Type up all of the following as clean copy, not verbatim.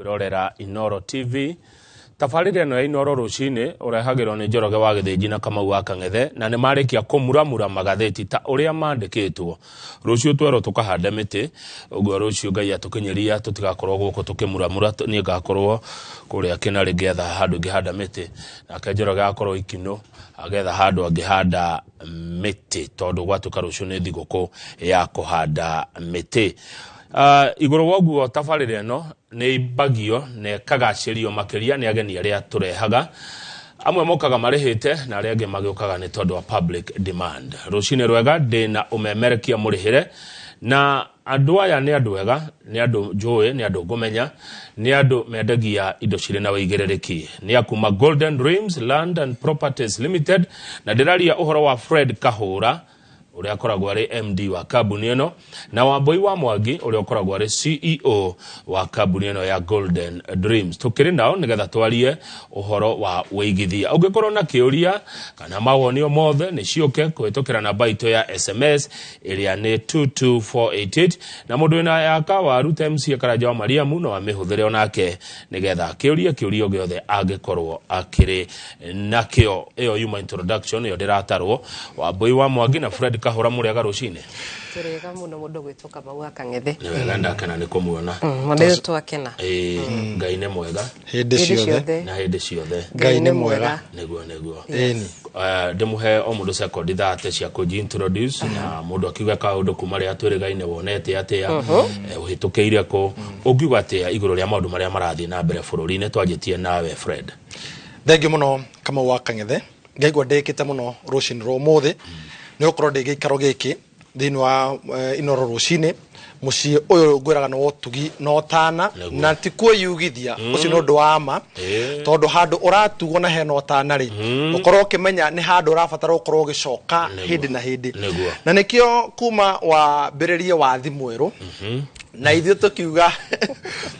kwirorera Inoro TV. Tafarire no ya Inoro rucini urehagirwo ni Njoroge wa Githĩnji na Kamau wa Kang'ethe na ni marikia kumuramura magatheti ta uria mandikitwo. Rucio twero tukahanda miti uguo rucio Ngai atukinyiria tutigakorwo guko tukimuramura ni ngakorwo kuria Kinari ngetha handu ngihanda miti na Njoroge akorwo Ikino agetha handu angihanda miti tondu gwatuka rucio ni thiguku ya kuhanda miti. Iguru woguo tafarire no ni bagio ne kagacirio makiria ni ageni aria turehaga amwe mokaga marihite na aria ange magiokaga ni tondu wa public demand. Rucine rwega ndina umemerekia murihire na andu aya ni andu wega ni andu njui ni andu ngumenya ni andu mendagia indo cire na waigerereki ni akuma Golden Dreams Land and Properties Limited na ndiraria uhoro wa Fred Kahura uria akoragwo ari MD wa kambuni eno na Wambui wa Mwangi uria akoragwo ari CEO wa kambuni eno ya Golden Dreams. Tukiri nao nigetha twarie uhoro wa weigithia. Ungikorwo na kiuria kana mawoni o mothe ni cioke kuhitukira namba itu ya SMS iria ni 22488 na mundu wina yaka wa Ruta MC Karaja wa Mariamu no amihuthere onake nigetha kiuria giothe angikorwo akiri nakio. Iyo yuma introduction yo ndiratarwo Wambui wa Mwangi na Fred Kahura muriaga rucine. Turega muno mundu gwitwo Kamau wa Kang'ethe. Ni wega ndakena ni kumuona. Mundu twakena. Ngai ni mwega. Hindi ciothe. Na hindi ciothe. Ngai ni mwega. Neguo. Ndimuhe o mundu sekondi thate cia ku introduce na mundu akiuga kaundu kuma ria twirigaine wonete atia uhitukiire ko ugiuga atia iguru ria maundu maria marathie na mbere bururi-ini twanjitie nawe Fred. Thengiũ muno Kamau wa Kang'ethe. Ngaigua ndikite muno rucini rumuthi ni ukorwo ndi gikaro giki thini wa Inoro rucini mucii uyu ngwiraga no tugi no tana na ti kwiyugithia ucio no ndu wa ma tondu handu uratugo na hena otana ri ukorwo kimenya ni handu urabatara ukorwo gicoka hindi na hindi na nikio kuma wa biririe wa thimweru na ithio tukiuga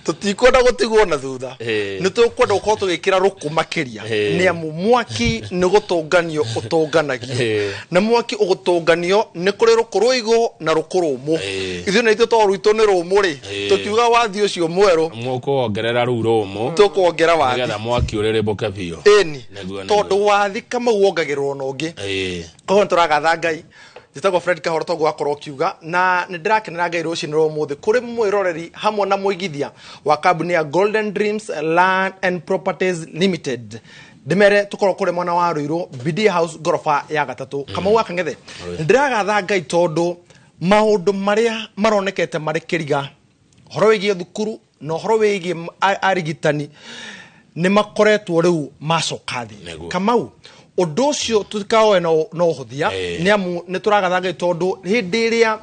tutikwenda gutigwo na thutha ni tukwenda ukorwo tugikira ruku makiria ni amu mwaki ni gutunganio utunganagio na mwaki ugutunganio ni kuri rukuru igo na rukuru mu ithio na ithio to ruito ni rumu ri tukiuga wathi ucio mweru mukuongerera ru rumu tukuongera wathi nigetha mwaki uriribuke biu eni tondu wathi Kamau wongagirwo no ngi koguo turagatha Ngai Jitagwo Fred Kahura togo akorwo kiuga na ndirakenera Ngai rucini rumuthi kuri mwiroreri hamwe na muigithia wa kambuni ya Golden Dreams Land and Properties Limited. Dimere tukorwo kuri mwana wa Ruiru BD House gorofa ya gatatu. Kamau wa Kang'ethe ndiragatha Ngai tondu maundu maria maronekete mari kiriga horo wigie thukuru no horo wigie arigitani ni makoretwo riu macokathi. Kamau undu ucio tutikaoe no huthia ni amu ni turagatha Ngai tondu hindi iria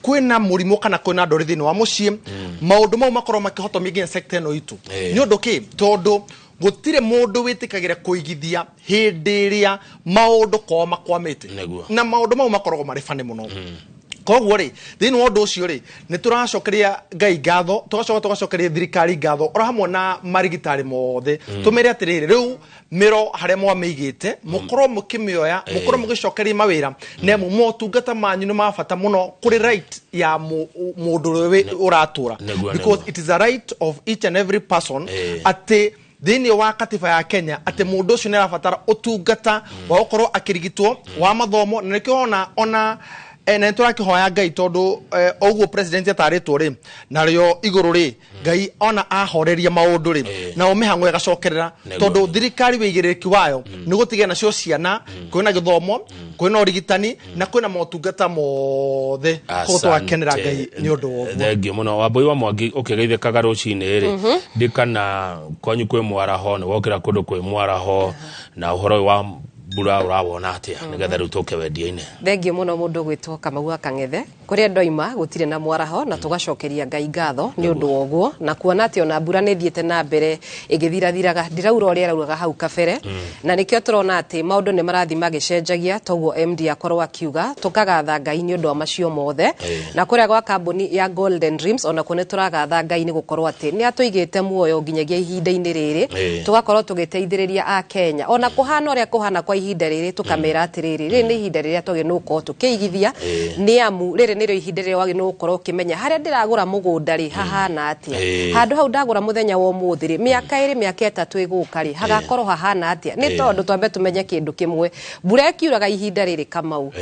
kwina murimo kana kwina ndori thini wa mucii maundu mau makorwo makihotomia nginya sector eno itu ni undu ki tondu gutire mundu witikagira kuigithia hindi iria maundu kwa makwamite na maundu mau makorwo mari fane muno koguo ri thini wa undu ucio ri ni turacokeria Ngai ngatho tugacokeria thirikari ngatho ora hamwe na marigitari mothe tumere atiriri riu miro haria mwameigite mukorwo mukimioya mukorwo mugicokeria mawira na motungata manyu ni mabata muno kuri right ya mundu we uratura because it is a right of each and every person ati thini wa katiba ya Kenya ati mundu ucio ni arabatara utungata wa ukorwo akirigitwo wa mathomo na nikio ona na turakihoya Ngai tondu oguo president ataritwo ri na rio iguru ri Ngai ona ahoreria maundu ri na umihango igacokerera tondu thirikari wigiriki wayo ni gutigia nacio ciana kwina githomo kwina urigitani na kwina motungata mothe ko twakenera Ngai ni undu woguo. Thengiũ muno Wambui wa Mwangi ukigeithĩkaga rucini ri ndikana kwanyu kwi mwaraho ni wokira kundu kwi mwaraho na uhoro wa bura urawona atia nigetha riu tuke wendia-ini. Thengiũ muno mundu gwitwo Kamau wa Kang'ethe kuria ndoima gutire na mwaraho na tugacokeria Ngai ngatho ni undu woguo na kuona ati ona bura ni thiete na mbere igithirathiraga ndiraura uria raugaga hau kabere na nikio turona ati maundu ni marathi magicenjagia toguo MD akorwo akiuga tukagatha Ngai ni undu wa macio mothe na kuria gwa kambuni ya Golden Dreams ona kone turagatha Ngai ni gukorwo ati ni atuigite muoyo nginyagia ihinda-ini riri tugakorwo tugiteithiriria a Kenya ona kuhana uria kuhana kwa ihinda rĩrĩ tukamera atiriri rĩrĩ nĩ ihinda rĩrĩa twagĩ no ko tukĩigithia nĩ amu rĩrĩ nĩrĩo ihinda rĩrĩa wagĩ no korwo kimenya harĩa ndĩragũra mũgũnda rĩ hahana atia handũ hau ndagũra muthenya wa ũmũthĩ rĩ mĩaka ĩrĩ mĩaka ĩtatũ ĩgũka rĩ hagakorwo hahana atia nĩ tondũ twambe tumenye kĩndũ kĩmwe mbura ĩkiuraga ihinda rĩrĩ Kamau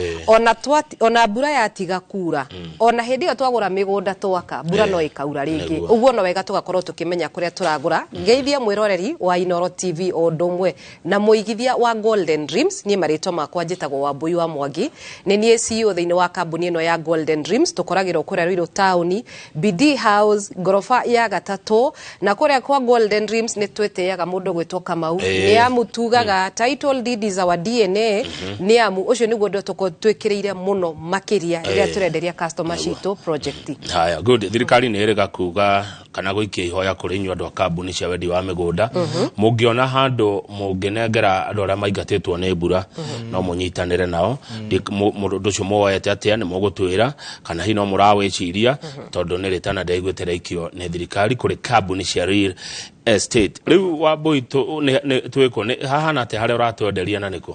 ona mbura yatiga kura ona hĩndĩ ĩyo twagũra mĩgũnda twaka mbura no ĩkaura rĩngĩ ũguo no wega tugakorwo tukĩmenya kũrĩa turagũra ngeithia mwĩroreri wa Inooro TV o ndũmwe na mũigithia wa Golden Dreams niĩ marĩtwa makwa njĩtagwo Wambui wa Mwangi nĩ niĩ CEO thĩinĩ wa kambuni ĩno ya Golden Dreams tũkoragĩrwo kũrĩa Ruiru Town BD House ngorofa ya gatatũ na kũrĩa kwa Golden Dreams nĩ twĩtĩaga mũndũ gwĩtwo Kamau nĩ amutugaga title deed is our DNA nĩ amu ũcio nĩguo ndio twĩkĩrĩire mũno makĩria rĩrĩa tũrenderia customer citũ project. Haya good thirikari nĩ ĩrĩga kuga kana gũikia ihoya kũrĩ inyuĩ andũ a kambuni cia wendi wa mĩgũnda mũngĩona handũ mũngĩnengera andũ arĩa maingatĩtwo nĩ mbura no mũnyitanĩre nao mũndũ ũcio muoyete atĩa nĩ mũgũtwĩra kana hihi no mũrawĩciria tondũ nĩ rĩtana ndaiguĩte rĩikio nĩ thirikari kũrĩ kambuni cia real estate. Rĩu Wambui twĩkwo nĩ hahana atĩ harĩa ũratwenderia na nĩkũ?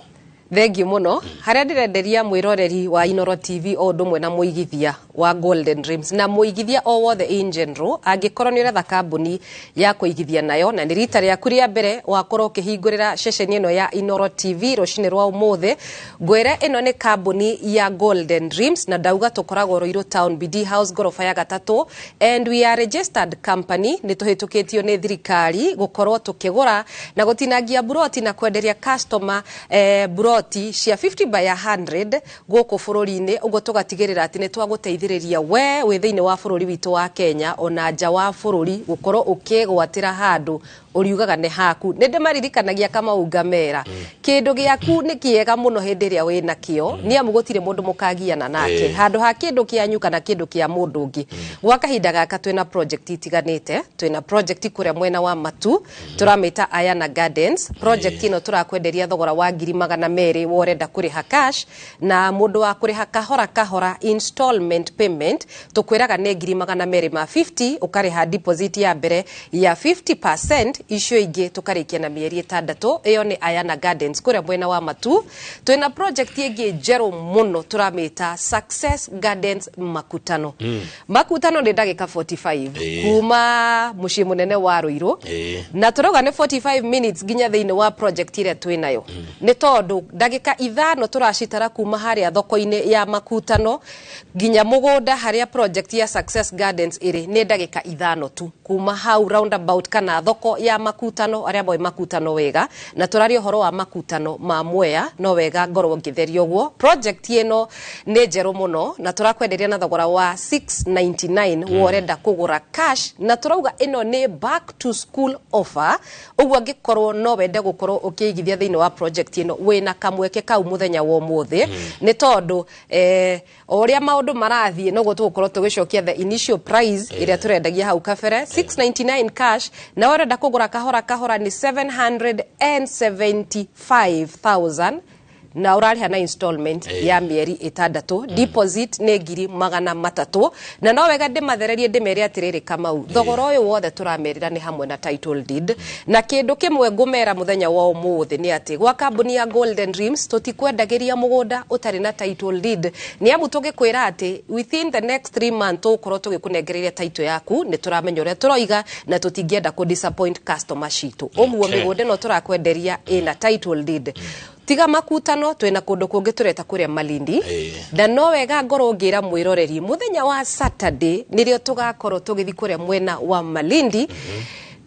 Thengiũ mũno harĩa ndĩrenderia mwĩroreri wa Inooro TV o ndũmwe na mũigithia wa Golden Dreams na mũigithia o wothe in general angĩkorwo nĩ ũretha kambuni ya kũigithia nayo na nĩ rita rĩaku rĩa mbere wakorwo ũkĩhingũrĩra ceceni ĩno ya Inooro TV rũcinĩ rwa ũmũthĩ ngwĩre ĩno nĩ kambuni ya Golden Dreams na ndauga tũkoragwo Ruiru Town BD House ngorofa ya gatatũ and we are registered company nĩ tũhĩtũkĩtio nĩ thirikari gũkorwo tũkĩgũra na gũtinangia buroti na kwenderia customer buroti cia 50 by 100 gũkũ bũrũri-inĩ ũguo tũgatigĩrĩra atĩ nĩ twagũteithĩrĩria we wĩ thĩinĩ wa bũrũri witũ wa Kenya ona nja wa bũrũri gũkorwo ũkĩgwatĩra handũ ũriugaga nĩ haku nĩ ndĩmaririkanagia Kamau ngamera kĩndũ gĩaku nĩ kĩega mũno hĩndĩ ĩrĩa wĩna kĩo nĩ amu gũtirĩ mũndũ mũkagiana nake handũ ha kĩndũ kĩanyu kana kĩndũ kĩa mũndũ ũngĩ gwa kahinda gaka twĩna project itiganĩte twĩna project kũrĩa mwena wa Matu tũramĩta Ayana Gardens project ĩno tũrakwenderia thogora wa 200,000 worenda kũrĩha cash na mũndũ wa kũrĩha kahora kahora installment payment tũkwĩraga nĩ 250 ũkarĩha deposit ya mbere ya 50% icio ingĩ tukarĩkia na mĩeri 6 ĩyo nĩ Ayana Gardens kũrĩa mwena wa Matu twĩna project ĩngĩ njerũ mũno tũramĩta Success Gardens Makutano Makutano nĩ ndagĩka 45 kuma mũciĩ mũnene wa Ruiru na tũrauga nĩ 45 minutes nginya thĩinĩ wa project ĩrĩa twĩnayo nĩ tondũ ndagĩka 5 tũracitara kuma harĩa thoko-inĩ ya Makutano nginya mũgũnda harĩa project ya Success Gardens ĩrĩ nĩ ndagĩka 5 tu kuma hau roundabout kana thoko ya Makutano arĩa moĩ Makutano wega na tũraria ũhoro wa Makutano ma Mwea no wega ngorwo ngĩtheria ũguo project ĩno nĩ njerũ mũno na tũrakwenderia na thogora wa 699 worenda kũgũra cash na tũrauga ĩno nĩ back to school offer ũguo angĩkorwo no wende gũkorwo ũkĩigithia thĩinĩ wa project ĩno wĩna kamweke kau mũthenya wa ũmũthĩ nĩ tondũ o ũrĩa maũndũ marathiĩ noguo tũgũkorwo tũgĩcokia the initial price ĩrĩa tũrendagia hau kabere 699 cash na worenda kũgũra kahora kahora ni 775,000 na ũrarĩha na installment ya mĩeri 6 deposit nĩ 300,000 na no wega ndĩmathererie ndĩmere atĩrĩrĩ Kamau thogora ũyũ wothe tũramerĩra nĩ hamwe na title deed na kĩndũ kĩmwe ngũmera mũthenya wa ũmũthĩ nĩ atĩ gwa kambuni ya Golden Dreams tũtikwendagĩria mũgũnda ũtarĩ na title deed nĩ amu tũgĩkwĩra atĩ within the next 3 months tũgũkorwo tũgĩkũnengereria title yaku nĩ tũramenya ũrĩa tũroiga na tũtingĩenda kũ disappoint customer citũ ũguo mĩgũnda ĩno tũrakwenderia ĩna title deed tiga Makutano twĩna kũndũ kũngĩ tũreta kũrĩa Malindi na no wega ngorwo ngĩra mwĩroreri mũthenya wa Saturday nĩrĩo tũgakorwo tũgĩthiĩ kũrĩa mwena wa Malindi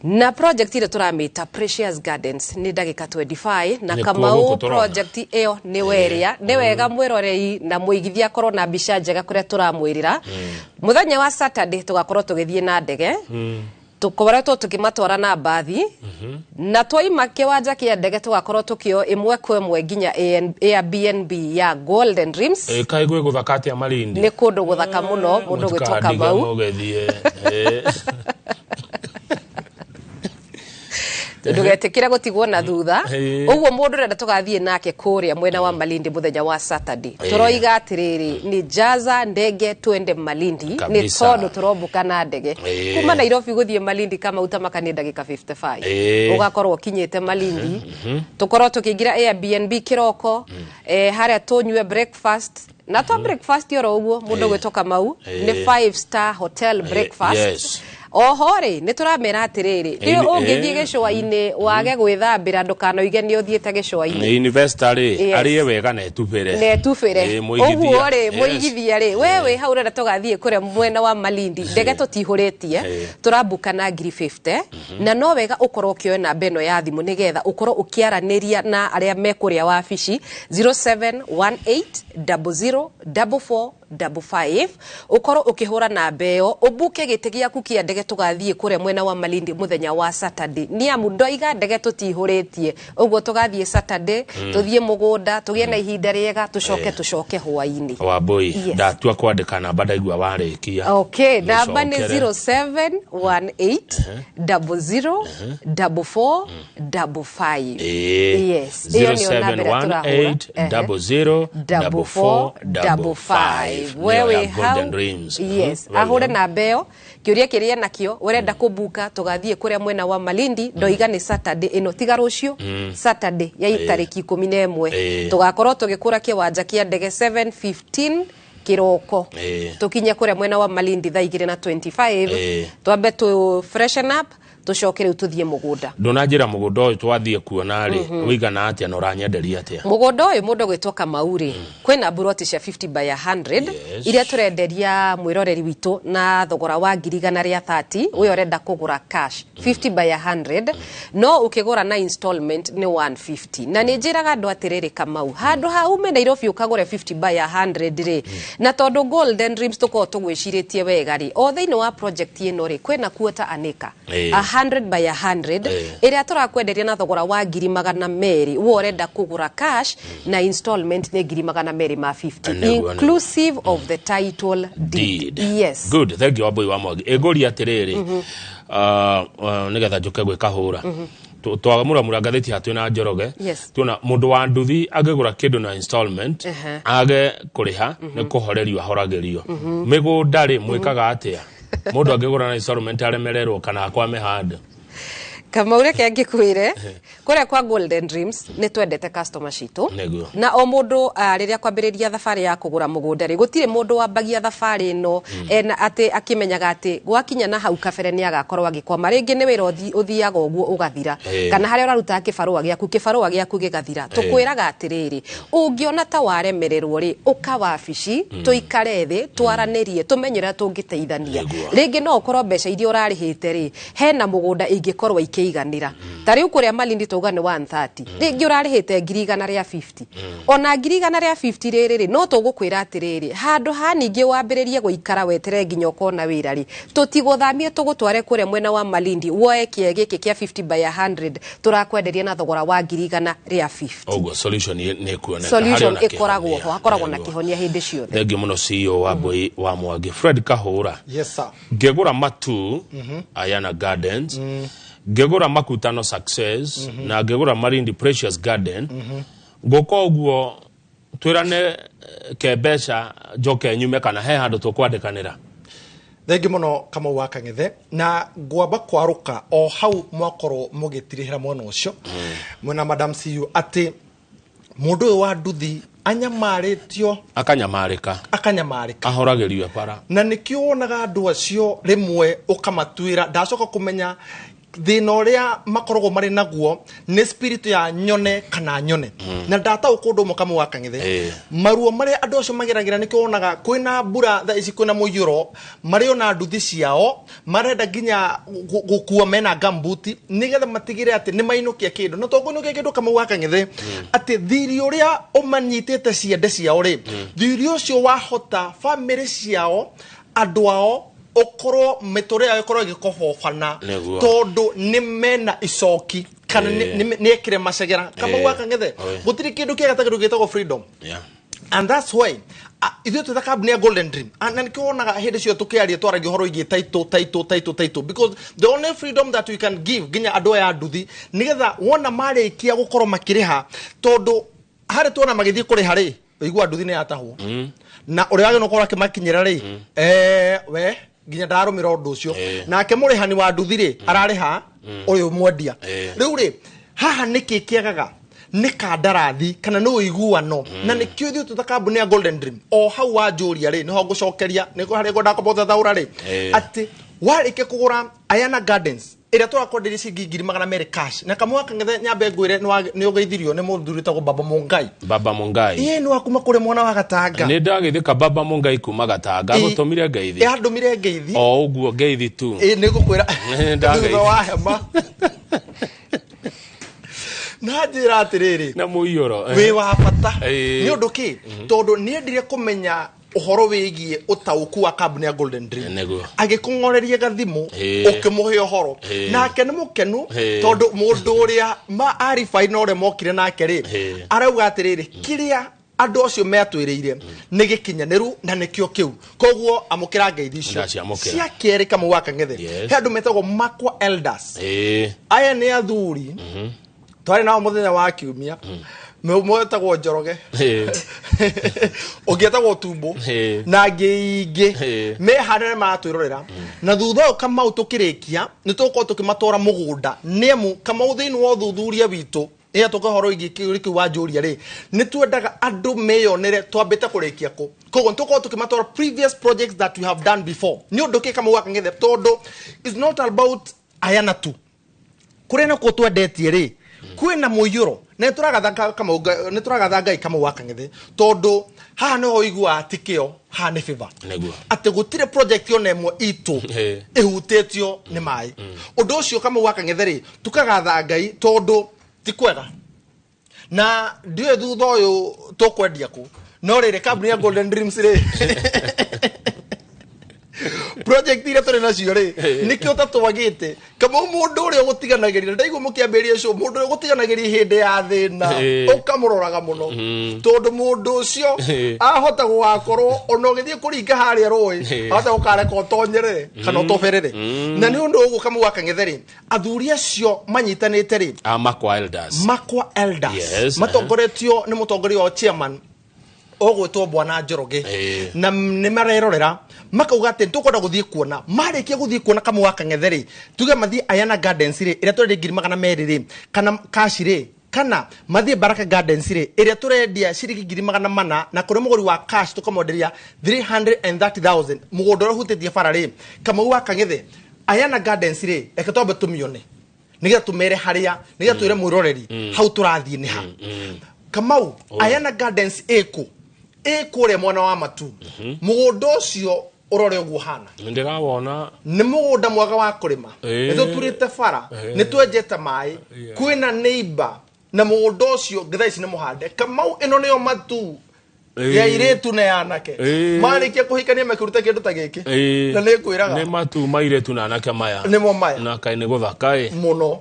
na project ĩrĩa tũramĩta Precious Gardens nĩ ndagĩka 25 na Kamau project ĩyo nĩ weria nĩ wega mwĩroreri na mũigithia korwo na mbica njega kũrĩa tũramwĩrĩra mũthenya wa Saturday tũgakorwo tũgĩthiĩ na ndege tukoretwo tukimatwara na bathi na twaima kĩwanja kĩa ndege tugakorwo tukio imwe kwa imwe nginya Airbnb ya Golden Dreams kai gwe guthaka atia Malindi nĩ kũndũ gũthaka mũno mũndũ gwĩtwo Kamau ndugetikire gutigwo na thutha uguo mundu renda tugathie nake kuria mwena wa Malindi muthenya wa Saturday turoiga atiriri ni jaza ndege twende Malindi ni tondu turombuka na ndege kuma Nairobi guthie Malindi kama utamakani ndagika 55 ugakorwo kinyete Malindi tukorwo tukiingira Airbnb kiroko haria tunywe breakfast na to breakfast yoro uguo mundu gwitoka mau ni 5-star hotel breakfast ohore ni turamera atiriri rio ungithie gicwa-ini wage gwithambira ndukanoige ni uthiete gicwa-ini investor ari wega na etubere uguo ri muigithia ri wewe hau renda tugathie kure mwena wa Malindi ndege tutihuritie turabuka na 50 na no wega ukorwo ukiona beno ya thimu nigetha ukorwo ukiaraniria na aria mekuria wa fishi 0718004455 ukorwo ukihura na mbeo ubuke gite giaku kia ndege tugathie kure mwena wa Malindi muthenya wa Saturday ni amu ndoiga ndege tutihuritie uguo tugathie Saturday tuthie mugunda tugie na ihinda riega tucoke hwaini wa boy ndatua kwandika namba ndaigua warikia okay namba ni 0718004455 yes 0718004455 wewe how yes ahure na mbeo kiuria kiria nakio urenda kubuka tugathie kuria mwena wa Malindi ndoiga ni Saturday ino tiga rucio Saturday ya tariki 11 tugakorwo tugikura kiwanja kia ndege 7:15 kiroko tukinya kuria mwena wa Malindi thaa 2:25 twambe tu freshen up tucokere ututhie mugunda ndonajira mugunda uyu twathie kuona ri wigana atia na uranyenderia atia mugunda uyu mundu gwitoka Mauri kwina buroti cia 50 by 100 iria turenderia mwiroreri witu na thogora wa 130 uyo urenda kugura cash 50 by 100 no ukigura na installment ni 150 na ninjiraga andu atiriri Kamau handu haume Nairobi ukagure 50 by 100 ri na tondu Golden Dreams tuko tugwiciritie wega ri o thiini wa project ino ri kwina kuota anika 100 by 100 iria turakwenderia na thogora wa 200 wo urenda kugura cash na installment ni 250 inclusive of the title deed. Yes, good, thank you aboy wa Mwangi egori atiriri nigetha njuke gwika hura twagamura ngatheti hatu na Njoroge tuona mundu wa nduthi agegura kindu na installment age kuriha ni kuhorerio ahoragerio migunda ri mwikaga atia mundu agegura na installment aremererwo kana kwame handa kama ure kengi kwire kure kwa Golden Dreams ni twendete customer citu na o mundu riria kwambiriria thafari ya kugura mugunda ri gutire mundu wambagia thafari no ati akimenyaga ati gwakinya na hau kabere ni agakorwo agikoma ringi ni wira uthiaga uguo ugathira kana haria uraruta kibarua giaku gigathira tukwiraga atiriri ungiona ta waremererwo ri ukawabici tuikare thi twaranirie tumenyera tungiteithania ringi no ukorwo mbeca iria urarihite ri hena mugunda ingikorwo ikiiganira tari ukuria Malindi tuga ni 130 ringi urarihite 150 ona 150 riri no tugukwira atiriri handu haningi wambiririe guikara wetere nginya ukona wira ri tutiguthamie tugutware kuria mwena wa Malindi woe kiegiki kia 50 by 100 turakwenderia na thogora wa 150 ogo solution ni kuoneka solution ikoragwo ho akoragwo na kihonia hindi ciothe thengi muno CEO wa Boy wa Mwangi Fred Kahura. Yes sir. Ngegura matu Ayana Gardens ngegura Makutano Success na ngegura Malindi Precious Garden goko guo twirane kebesha joke nyume kana he handu tukwandikanira thengi muno kama waka ngithe na ngwamba kwaruka o hau mwakoro mugitirihira mwana ucio mwena Madam CEO ati mundu wa nduthi anyamaritio akanyamarika ahoragerio para na nikionaga andu acio rimwe ukamatwira ndacoka kumenya thina uria makorogo mari naguo ni spirit ya nyone kana nyone na data ukundu mukamu wa kangithe maruo mari andu acio mageragira nikionaga kwina mbura tha ici kwina muyuro mari ona nduthi ciao marenda ginya gukua mena gambuti nigetha matigire ati ni mainukia kindu no togunukia kindu kama wa kangithe ati thiri uria umanyitete ciende ciao ri thiri ucio wahota family ciao andu ao okoro metore ayokoro gikofofana todo ni mena isoki kana ni ekire masegera kama waka ngithe gutiri kindu kia gatagiru gitego freedom And that's why ithuĩ twĩ ta kambuni ya Golden Dream na nĩkĩwonaga hĩndĩ cio tũkĩaria twaragia ũhoro wĩgiĩ title because the only freedom that we can give nginya andũ aya nduthi nĩgetha wona marĩkia gũkorwo makĩrĩha tondũ harĩ tuona magĩthiĩ kũrĩha rĩ ũigua nduthi nĩ yatahwo na ũrĩa wagĩrĩirwo gũkorwo akĩmakinyĩra rĩ we nginya ndarũmĩra ũndũ ũcio nake mũrĩhani wa nduthi rĩ ararĩha ũyũ mwendia rĩu rĩ haha nĩkĩ kĩagaga nĩ kandarathi kana nĩ ũiguano na nĩkĩo ithuĩ twĩ ta kambuni ya Golden Dream o hau wanjũria rĩ nĩho ngũcokeria nĩko harĩa ngwenda thaũra rĩ atĩ warĩkia kũgũra Ayana Gardens ĩrĩa tũrakwenderia ciringi 200 cash na kamwe kang'ethe nyambe ngwĩre nĩ ũgeithirio nĩ mũthuri tagwo Baba Mungai yeye nĩ wakuma kũrĩ mwana wa Gatanga nĩ ndagĩthĩka Baba Mungai kuma Gatanga gũtũmire ngeithi ndũmire ngeithi o ũguo ngeithi tu nĩ ngũkwĩra thutha wa hema na njĩra atĩrĩrĩ na mũiyũro wĩ wa bata nĩ ũndũ kĩ tondũ nĩendire kũmenya ũhoro wĩgiĩ ũtaũku wa kambuni ya Golden Dream agĩkũng'oreria gathimũ ũkĩmũhe ũhoro nake nĩ mũkenu tondũ mũndũ ũrĩa aribai na ũrĩa mokire nake rĩ arauga atĩrĩrĩ kĩrĩa andũ acio metwĩrĩire nĩ gĩkinyanĩru na nĩkĩo kĩu koguo amũkĩra ngeithi icio cia kerĩ Kamau wa Kang'ethe he andũ metagwo Makwa Elders aya nĩ athuri twarĩ nao mũthenya wa kiumia mwetagwo Njoroge ũngĩetagwo Tumbo na ngĩingĩ mehanene matwĩrorera na thutha ũyũ Kamau tũkĩrĩkia nĩtũgũkorwo tũkĩmatwara mũgũnda nĩamu Kamau thĩinĩ wa ũthuthuria witũ ĩya tũkahoro igi kĩũrĩkĩ wa njũria rĩ nĩtwendaga andũ meyonere twambĩte kũrĩkia kũ koguo nĩtũkorwo tũkĩmatwara previous projects that we have done before nĩ ũndũ kĩ Kamau wa Kang'ethe tondũ it's not about Ayana tu kũrĩ na kũ twendetie rĩ kwĩna mũiyũro na nĩtũragatha Ngai Kamau wa Kang'ethe tondũ haha nĩho ũigua tikĩo haha nĩ favor atĩ gũtirĩ project yona ĩmwe itũ ĩhutĩtio nĩ maĩ ũndũ ũcio Kamau wa Kang'ethe rĩ tũkagatha Ngai tondũ ti kwega na ndiũĩ thutha ũyũ tũkwendia kũ no rĩrĩ kambuni ya Golden Dreams rĩ project ira tũrĩ nacio rĩ nĩkĩo tatwagĩte Kamau mũndũ ũrĩa ũgũtiganagĩria ndaigua mũkĩambĩrĩria show mũndũ ũrĩa ũgũtiganagĩria hĩndĩ ya thĩna ũkamũroraga mũno tondũ mũndũ ũcio ahota gũgakorwo ona ũgĩthiĩ kũringa harĩa rũĩ ahota gũkareka ũtonyere kana ũtoberere na nĩ ũndũ ũguo Kamau wa Kang'ethe rĩ athuri acio manyitanĩte rĩ Makwa Elders matongoretio nĩ mũtongoria wa chairman ogwĩtwo Bwana Njoroge na nĩ marerorera makauga atĩ tũkwenda gũthiĩ kuona marĩkia gũthiĩ kuona Kamau wa Kang'ethe rĩ tuge mathiĩ Ayana Gardens rĩ ĩrĩa tũrendia 200 rĩ kana cash rĩ kana mathiĩ Baraka Gardens rĩ ĩrĩa tũrendia ciringi 400 na kũrĩ mũgũri wa cash tũkamwenderia 330,000 mũgũnda ũrĩa ũhutĩtie bara rĩ Kamau wa Kang'ethe Ayana Gardens rĩ reke twambe tũmione nĩgetha tũmere harĩa nĩgetha twĩre mwĩroreri hau tũrathiĩ nĩ ha Kamau Ayana Gardens ĩkũrĩa mwena wa Matu mũgũnda ũcio ũrore ũguo hana ndĩrawona nĩ mũgũnda mwega wa kũrĩma nĩtũturĩte bara nĩtwenjete maĩ kwĩna neighbor na mũgũnda ũcio ngetha ici nĩ mũhande Kamau ĩno nĩyo Matu ya iretu na yanake marĩkia kũhikania makĩruta kĩndũ ta gĩkĩ na nĩ kwĩraga nĩ Matu mairetu na anake maya nĩmo maya na kaĩ nĩ gũthaka mũno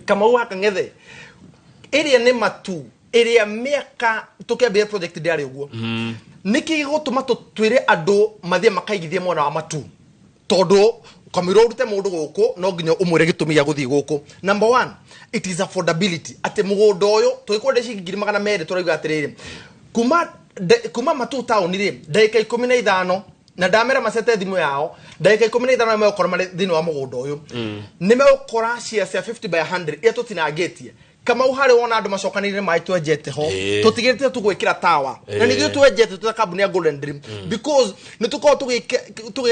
Kamau wa Kang'ethe ĩrĩa nĩ Matu ĩrĩa mĩaka tũkĩambia project ndĩarĩ ũguo nĩkĩ gĩgũtũma twĩre andũ mathiĩ makaigithie mwena wa Matu tondũ kamĩro ũrute mũndũ gũkũ no nginya ũmwĩre gĩtũmi gĩa gũthiĩ gũkũ number 1 it is affordability atĩ mũgũnda ũyũ tũgĩkwenda ciringi 200 tũrauga atĩrĩrĩ kuma Matu town rĩ ndagĩka 15 na ndamera macete thimũ yao ndagĩka 15 nĩ megũkora marĩ thĩinĩ wa mũgũnda ũyũ nĩ megũkora shares ya 50 by 100 ĩrĩa tũtinangĩtie Kamau harĩ wona andũ macokanĩrĩire maĩ twenjete ho tũtigĩrĩte tũgwĩkĩra tawa na nĩgĩo twenjete tũta kambuni ya Golden Dream because nĩtũkorwo tũgĩka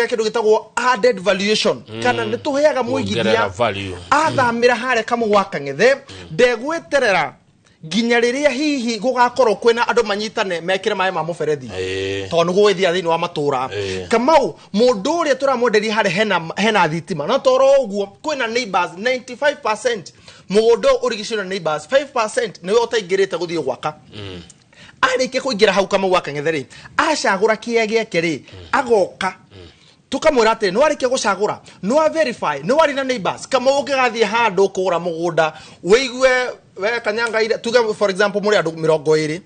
kĩndũ gĩtagwo added valuation kana nĩtũheaga mũigithia athamĩra harĩa Kamau wa Kang'ethe ndegweterera nginya rĩrĩa hihi gũgakorwo kwĩna andũ manyitane mekĩre maĩ ma mũberethi tondũ gũgĩthia thĩinĩ wa matũra Kamau mũndũ ũrĩa tũramwenderia harĩa hena thitima no toro ũguo kwĩna neighbors 95% mũgũnda ũrigicĩirio na neighbors 5% nĩwe ũtaingĩrĩte gũthiĩ gwaka arĩkia kũingĩra hau Kamau wa Kang'ethe rĩ acagũra kĩea gĩake rĩ agoka tukamwĩra atĩ nĩ warĩkia gũcagũra nĩ verify nĩ warĩ na neighbors Kamau ũngĩgathiĩ handũ kũgũra mũgũnda wĩigue we Kanyanga tuge for example mũrĩ andũ 20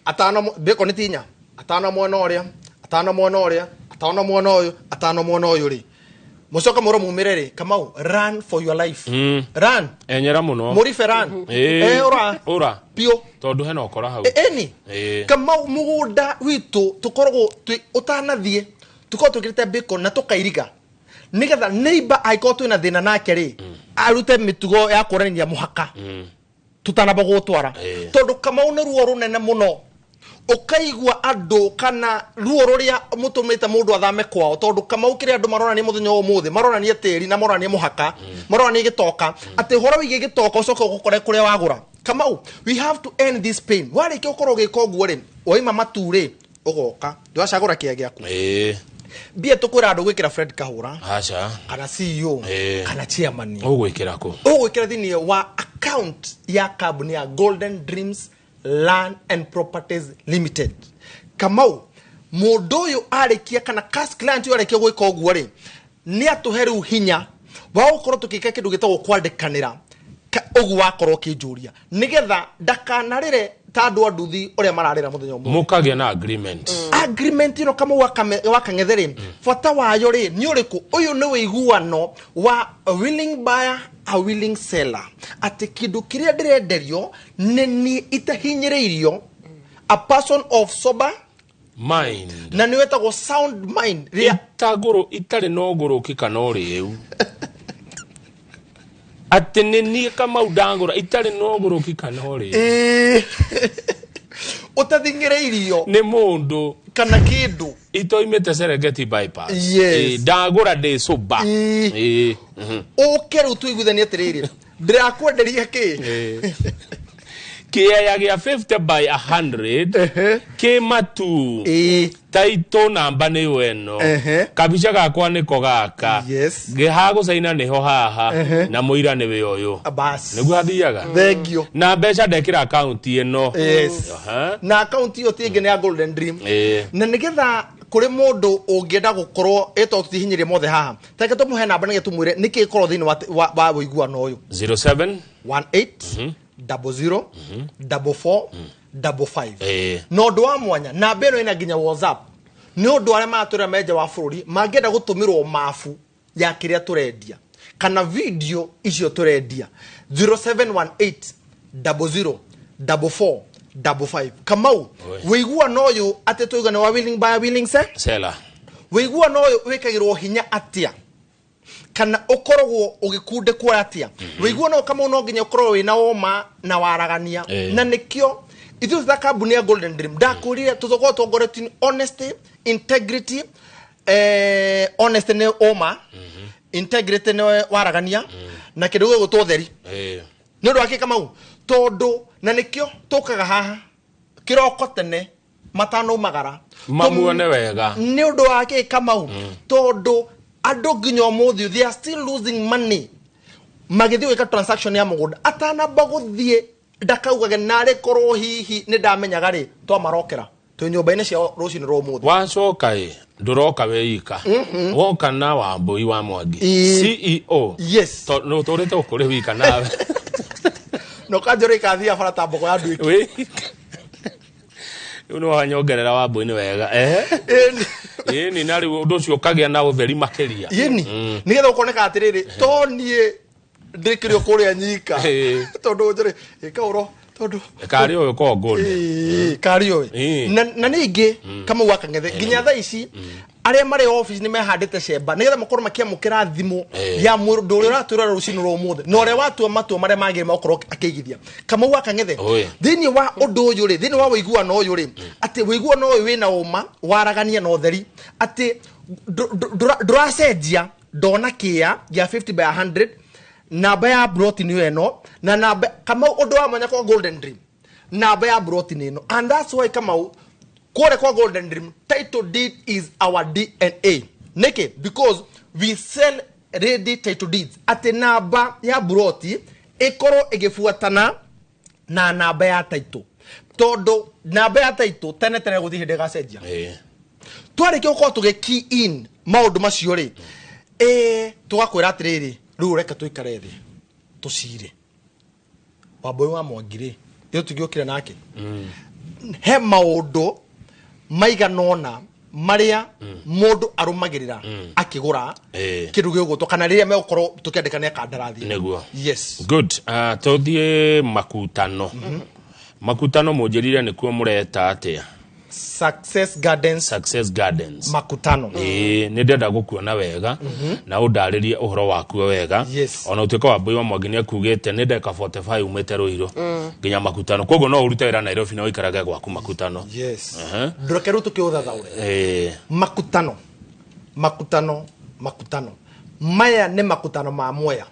atano beko ni tinya atano mwana oria atano mwana oria atano mwana oyo atano mwana oyo ri mucoka muro mumirere Kamau run for your life run enyera muno muri feran ora pio tondu hena okora hau eni Kamau mugunda witu tukorwo utanathie tukorwo tukirite beko na tukairiga nigetha neighbor aiko twina thina nake ri arute mitugo ya kurania muhaka tutanaba gutwara tondu Kamau ni ruo runene muno ukaigwa andu kana ruo ruria mutumite mundu athame kwao tondu Kamau kire andu maronania muthenya umuthi maronania tiri na maronania muhaka maronania gitoka ati horo wige gitoka ucoka gukore kuria wagura Kamau we have to end this pain wari ki ukoro giko guo ri oima mature ugoka ndwacagura kia giaku bia tukwira andu gwikira Fred Kahura acha kana CEO kana chairman ugwikira ko ugwikira thini wa account ya company ya Golden Dreams Land and Properties Limited Kamau mundu uyu arikia kana cash client uyu arikia gwika uguo ri ni atuheru hinya wa gukorwo tukika kindu gitagwo kwandikanira ugu wakorwo kinjuria nigetha ndakanarire tandu anduthi uria mararira muthenya umwe mukagia na agreement ino kama wakang'ethere fata wayo ri ni uriku uyu ni wiguano wa a willing buyer a willing seller ati kindu kiria ndirenderio ni itahinyiririo a person of sober mind na ni wetagwo sound mind ria itaguru itari no guruki kana uriu atene kama udangura itari no guruki kana uriu utathingireirio ni mundu kana kindu itoimete Serengeti bypass ndagura de soba ukeru tuiguthania atiriri ndirakwenderia ki kia ya 50 by 100 ke matu taito namba ni weno kabisha gakwa niko gaka gehago saina niho haha na muira ni we oyo niguo hathiaga thengio na mbeca ndekira account ino na account iyo tingi ni ya Golden Dream na nigetha kuri mundu ungienda gukorwo eto tutihinyirie mothe haha take tumuhe namba nige tumwire niki ikorwo thini wa wiguano uyu 0718 00 44 55 no ndo wa mwanya na beno ina ginya WhatsApp ni ndo arĩa matura meja wa bururi mangenda gutumirwo mafu ya kiria turendia kana video icio turendia 0718 00 44 55 Kamau wigua noyo ate tuigane wa willing buyer willing seller wigua noyo wikagirwo hinya atia kana ukorogwo ugikunde kwa atia wigua no kama no nginya ukorwo wina oma na waragania na nikio ithu za kambuni ya Golden Dream ndakurire tuthogwo tongoreti honesty integrity honesty ne oma integrity ne waragania na kindu gutwo theri ni ndo akika mau tondu na nikio tukaga haha kiroko tene matano magara mamuone wega ni ndo akika mau tondu ando ginyo muthi they are still losing money magithi weka transaction ya mugunda atana baguthie ndakaugage nare korwo hihi ni ndamenyaga ri to marokera to nyumba-ini cia rucini ro muthi wacoka nduroka weika woka na Wambui wa Mwangi CEO no turite ukuri wika nawe no kanjore kathia fara tambogo ya ndu iki uno wanyongerera Wambui ni wega ni nari undu cio kagia na utheri makeria nigetha ukoneka atiriri to nie ndikirio kuria nyika tondu njore ikauro tondu kari oyo ko gold kari oyo na ningi kama wakang'ethe ginya tha ici aria mari office ni mehandite cemba nigetha makorwo makiamukira thimu ya mundu uria uratura rucini ro muthi no ria watua matua maria magire makorwo akigithia kama wakang'ethe thini wa undu uyu ri thini wa wiguano uyu ri ati wiguano uyu wina uma waragania no theri ati duracenjia ndona kia ya 50 by 100 namba ya protein eno na namba kama undu wa mwanya kwa Golden Dream namba ya protein eno and that's why kama kore kwa Golden Dream title deed is our DNA neke because we sell ready title deeds ate namba ya broti ikoro igifuatana na namba ya title todo namba ya title tene guthi hinde gacenjia twareke uko tuge key in maundu macio ri tugakwira atiriri riu reka tuikare thi tucire Wambui wa Mwangi ri yo tugiokire nake he maundu maiganona maria mundu arumagirira akigura kindu giguto kana riria megukoro tukiandikana kandarathi neguo. Yes, good. Tuthie makutano. Makutano mujirire ni kuo mureta atia Success Gardens makutano. Ni ndenda gukuona wega na undaririe uhoro waku wega. Yes. Ona utuika wa Mbui wa Mwangi ni akugite ni ndeka 45 umete Ruiru nginya makutano, koguo no urute wira Nairobi na uikarage gwaku makutano. Yes. Ndokeru tukiutha thaure makutano maya ne makutano ma Mwea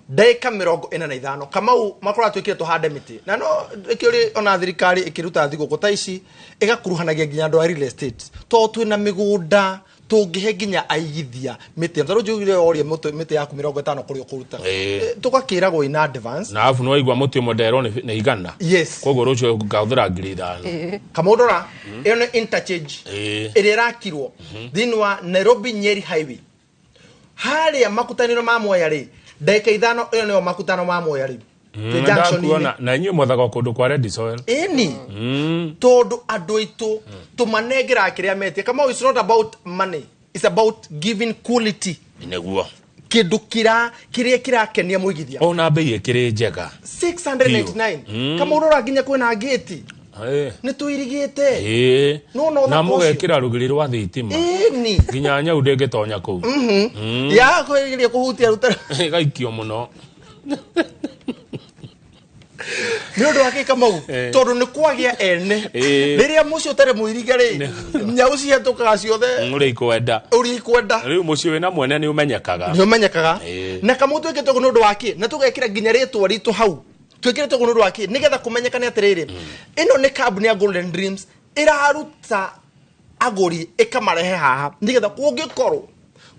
Daika 45 Kamau makora twikire tuhande miti na no ikiri ona thirikari ikiruta thigũkũ ta ici igakuruhanagia nginya andũ a real estate to twina migunda tungihe nginya aigithia miti tharo jugire orie miti yaku 50 kuri ukuruta tukakiragwo ina advance na afu no waigua muti modero ni igana. Yes, koguo rucio ngauthira ngiri 5 Kamau ndora eno interchange iri irakirwo thini wa Nairobi Nyeri highway haria makutaniro ma Mwea ri Daika 5 iyo niyo makutano ma Mwea ri junction na inyu mothaga kundu kwa Red Soil tondu andu itu tumanengera kiria metie kama it's not about money, it's about giving quality neguo kindu kiria kirakenia muigithia ona bei ikiri njega 699 kama urora nginya kwina gate ni tuirigite no na mugekira rugiri rwa thitima nginya nyau ndengetonya kuu ya kwiririe kuhutia rutara gaikio muno Nyodo wake Kamau tondu ni kwagia ene riria mucio tare muiriga ri nyau cia tukaga ciothe uri ikwenda riu mucio wina mwene ni umenyekaga na Kamau twikite ku ndodo wake na tugekira nginya ritwa ritu hau twikirite ku ndodo wake nigetha kumenyekana atiriri ino ni kambuni ya Golden Dreams iraruta aguri ikamarehe haha nigetha kungikorwo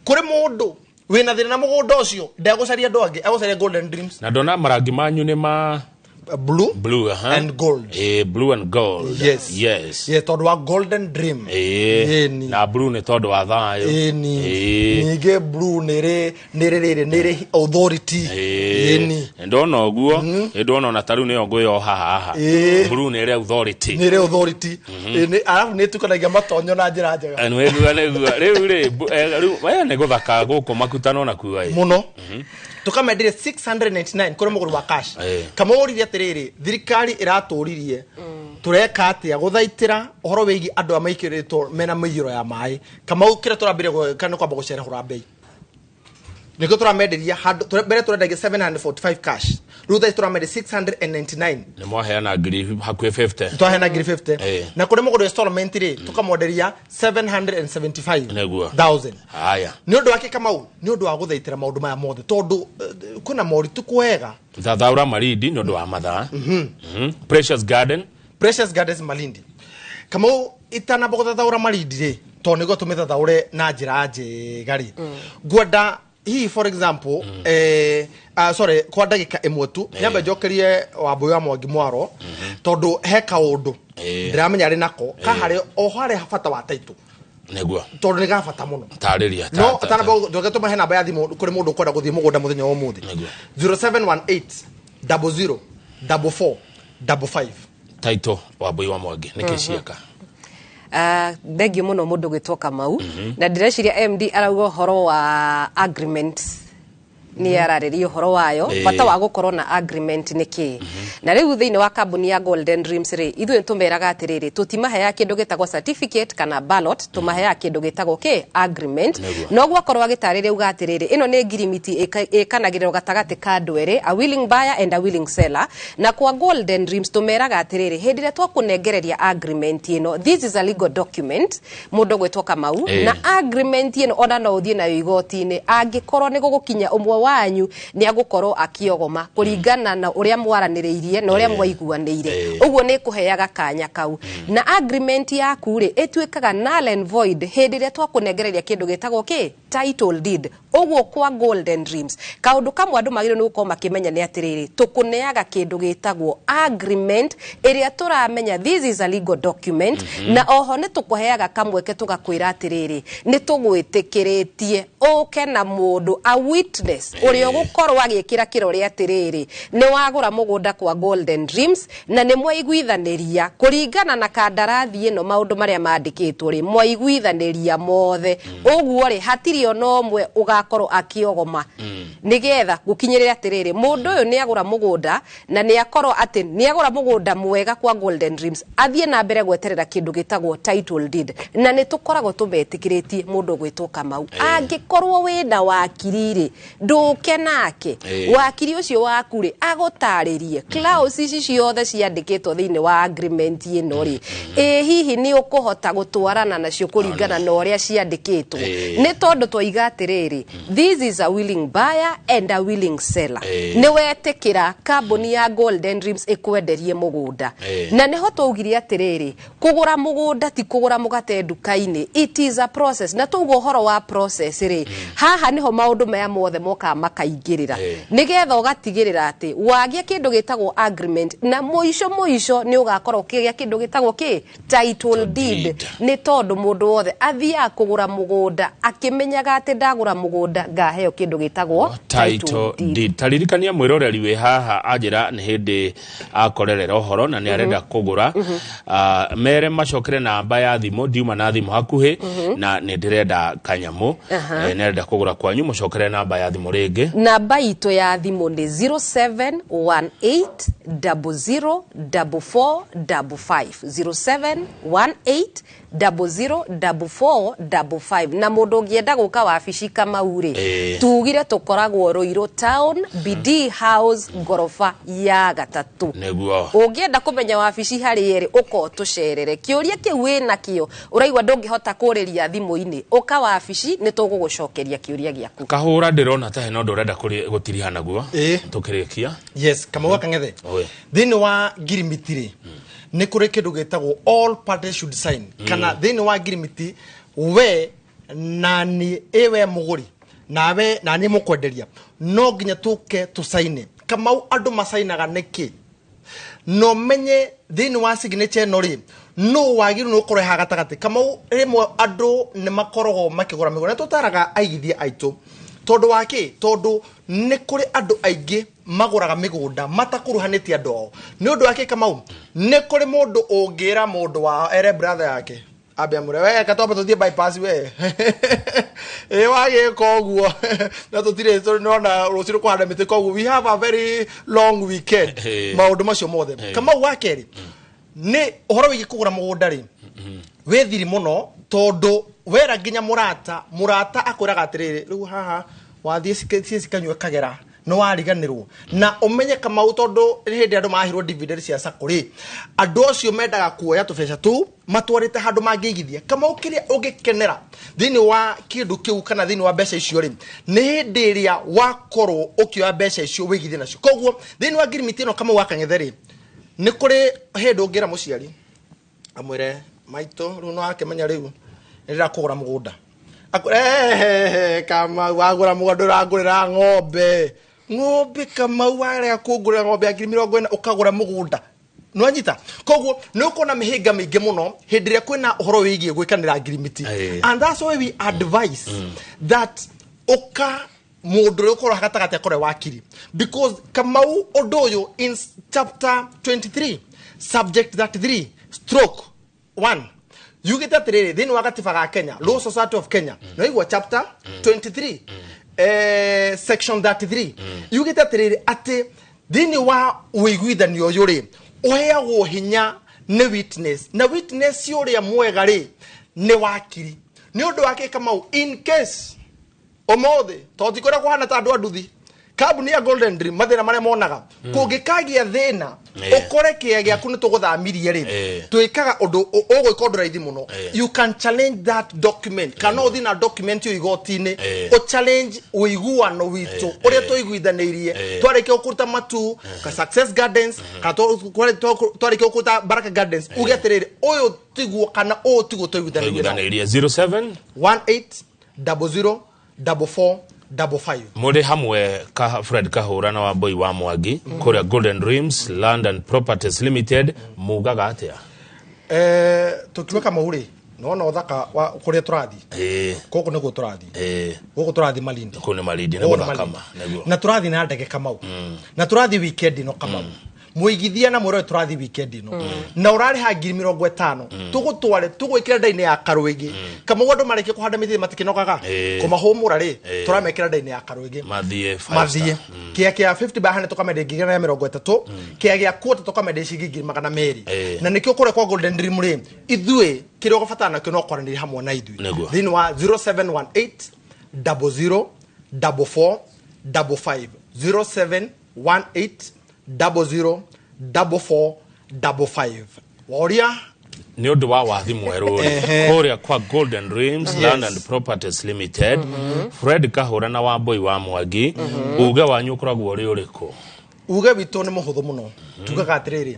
kuri mundu wina thina na mugunda ucio ndagucaria andu angi agucaria Golden Dreams na ndona marangi manyu ni ma blue and gold. Blue and gold. Yes. Todo wa Golden Dream. Na blue ne todo wa thayo. Nige blue nere authority. Ndona oguo, ndona na taru ne ogo yo haha. Blue nere authority. Arafu ne tukanagia matonyo na njira njega. Riu ne guthaka guku makutano na kuai. Muno. Tukamendire 699 kuri muguru wa cash kama uririe atiriri thirikari iraturirie tureka atia guthaitira uhoro wigi andu amaikiritwo mena miyiro ya mai kama ukira turambire kana kwamba gucerehura bei niko turamenderia handu mbere turendagia 745 cash rutha turamenderia 699 ni mwaheana ngiri hakwe 50 twaheana ngiri 50 na kuri muguru installment ri tukamonderia 775,000 haya ni undu wake Kamau ni undu wa guthaitira maundu maya mothe tondu kuna moritu kwega thathaura Malindi ni undu wa mathaa Precious Gardens Malindi Kamau itana bogo thathaura Malindi ri to nigo tumithathaure na njira njega ri gwenda hii for example sorry kwa ndagika imwe tu nyambe njokerie wa Mbui wa Mwangi Mwaro tondu he kaundu ndiramenya ari nako kahare o hare bata wa title neguo tondu ni gabata muno tariria no atana bogo njoke he namba ya thimu kuri mundu kwenda guthie mugunda muthenya wa muthi 0718 00 44 55 title wa Mbui wa Mwangi nikiciaka Thengio muno mundu gwitwo Kamau na ndireciria MD arauga horo wa agreement ni araririo horo wayo bata wa gukorwo na agreement niki na riu thiini wa kambuni ya Golden Dreams ri ithu ntumeraga atiriri tutimahe ya kindu gitagwo certificate kana ballot tumahe ya kindu gitagwo agreement no gwakorwo agitariria uga atiriri ino ni ngirimiti ikanagiriro gatagati ka ndwere a willing buyer and a willing seller na kwa Golden Dreams tumeraga atiriri hindire twakunengereria agreement ino this is a legal document mundu gwitwo Kamau na agreement ino ona no uthie nayo igoti-ini angikorwo ni gugukinya umwe wanyu ni agukorwo akiogoma kuringana na uria mwaraniriirie na uria mwaiguaniire uguo ni kuheaga kanya kau na agreement yaku ri etwikaga null and void hindire twakunengereria kindu gitagwo title deed ogwo kwa Golden Dreams kaundu kamwe andu magire nuko makimenya ni atiriri tukuneaga kindu gitagwo agreement iria turamenya this is a legal document na oho ni tukuheaga kamweke tugakwira atiriri ni tugwitikiretie oke na mundu a witness uria gukorwa agikira kirori atiriri ni wagura mugunda kwa Golden Dreams na ni mwaiguithaniria kuringana na kandarathi ino maundu maria mandikitwo ri mwaiguithaniria mothe ogwo ri hatiri ono mwe ugakorwo akiogoma nigetha gukinyirira atiriri mundu uyu ni agura mugunda na ni akorwo ati ni agura mugunda mwega kwa Golden Dreams athie na mbere gweterera kindu gitagwo title deed na ni tukoragwo tumetikiritie mundu gwitwo Kamau angikorwo wina wakiriri nduke nake wakiri ucio waku ri agutaririe clause ici ciothe ciandikitwo thiini wa agreement ino ri hihi ni ukuhota gutwarana nacio kuringana na uria ciandikitwo ni tondu twoiga atiriri this is a willing buyer and a willing seller ni wetikira kambuni ya Golden Dreams ikwenderie mugunda na niho twaugire atiriri kugura mugunda ti kugura mugate nduka-ini it is a process na tugo horo wa process ri haha niho maundu maya mothe moka makaingirira nigetha ugatigirira ati wagia kindu gitagwo agreement na muico ni ugakorwo kigia kindu gitagwo title deed ni tondu mundu wothe athia kugura mugunda akimenyaga ati ndagura mugunda ngaheo kindu gitagwo title deed taririkania mwiroreri we haha ajira ni hindi akorerera ohoro na ni arenda kugura mere macokere namba ya thimu ndiuma na thimu hakuhi na ni ndirenda kanyamu ni arenda kugura kwanyu mucokere namba ya thimu ringi namba itu ya thimu ni 0718004455 0718004455 na mundu ngienda guka wabici Kamau ri tugire tukoragwo Ruiru Town BD House gorofa ya gatatu neguo ungienda kumenya wabici hari eri uko tucerere kiuria kiu wina kio uraigwa ndungihota kuriria thimu-ini uka wabici ni tugugucokeria kiuria giaku kahura ndirona ta heno ndurenda gutiriha naguo tukirikia yes Kamau Akang'ethe thini wa ngirimiti ni kuri kindu gitagwo all parties should sign kana thini wa ngirimiti we nani ewe muguri nawe nani mukwenderia no nginya tuke tusaine Kamau andu masainaga niki no menye thini wa signature no ri no wagiru no kureha gatagati Kamau rimwe andu ni makorogo makigura migura tutaraga aigithia aitu tondu waki tondu ni kuri andu aingi maguraga migunda matakuruhanĩtie andu ao ni undu waki Kamau ni kuri mundu ungira mundu wa ere brother yake abia mure we katoba tuthie bypass we wage koguo na tutire nona ruciru kwanda mite koguo we have a very long weekend maundu macio mothe Kamau wakeri ni uhoro wigi kugura mugunda ri wethiri muno tondu wera nginya murata akwiraga atiriri riu haha wathie sikanywa kagera no wariganirwo na umenye Kamau tondu hindi andu mahirwo dividend cia sakuri andu acio mendaga kuoya tubeca tu matwarite handu mangigithia Kamau kiria ugikenera thini wa kindu kiu kana thini wa mbeca icio ri ni hindi iria wakorwo ukioya mbeca icio wigithie nacio koguo thini wa ngirimiti no Kamau Akang'ethe ri ni kuri hindi ungira muciari amwire maito ru no akemenya riu ndira kugura mugunda Kamau wagura mugunda uragurira ng'ombe Kamau wale kugura ng'ombe ya 40 ukagura mugunda no anyita koguo nuko na mihinga mingi muno hindiria kwina uhoro wigie gwikanira ngirimiti and that's why we advise that uka mundu ukora gatagati akore wakiri because Kamau odoyo in chapter 23 subject 33/1 you get that ready then wakati faga Kenya Law Society of Kenya no igwa chapter 23 section 33 you get that ready ate thini wa wiguithanio yuri oheagwo hinya ne witness na witness yuri ya mwega ri ne wakiri ni undu wake Kamau in case omothe totikora kuhana ta andu anduthi kambuni ya Golden Dream mathina mare monaga kungikagia thina ukore kia giaku ni tuguthamirie ri twikaga undu ugwika undu raithi muno you can challenge that document kana uthina document yo igoti-ini o challenge uiguano witu uria tuiguithanirie twareke ukuruta matu ka Success Gardens ka twareke ukuruta Baraka Gardens ugeterere uyu tiguo kana uyu tiguo tuiguithanirie 07 1800 4455. Muri hamwe Fred Kahura na Wambui wa Mwangi kuria Golden Dreams Land and Properties Limited mugaga atia tukiweka mauri no thaka kuria turathi koko niguo turathi goko turathi Malindi kone Malindi na kama na turathi na ndege Kamau na turathi weekend no Kamau muigithia na mwero turathi weekend no na urari ha 50,000 tugutware tugwikira ndaine ya Karwigi kama wando mareke kuhanda mithi matikinogaga kumahumura ri turamekira ndaine ya Karwigi mathie kia 50 bahane tukamende ngigana ya 30 kia gia kwota tukamende shigigi magana meri na nikio kure kwa Golden Dream ri ithue kire gufatana kino kwaraniri hamwe na ithue thini wa 0718 00 44 55 0718 004455 Warrior ni undu wa wathi mweru kuria kwa Golden Dreams Land and Properties Limited Fred Kahura na Wambui wa Mwangi uge wanyu ukoragwo uri uriku uge witu ni muhuthu muno tugaga atiriri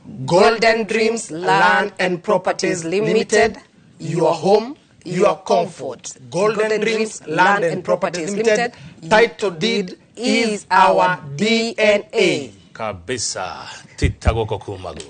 Golden Dreams Land and Properties Limited, your home, your comfort. Golden Dreams Land and Properties Limited, title deed is our DNA. Kabisa titagoko kumago.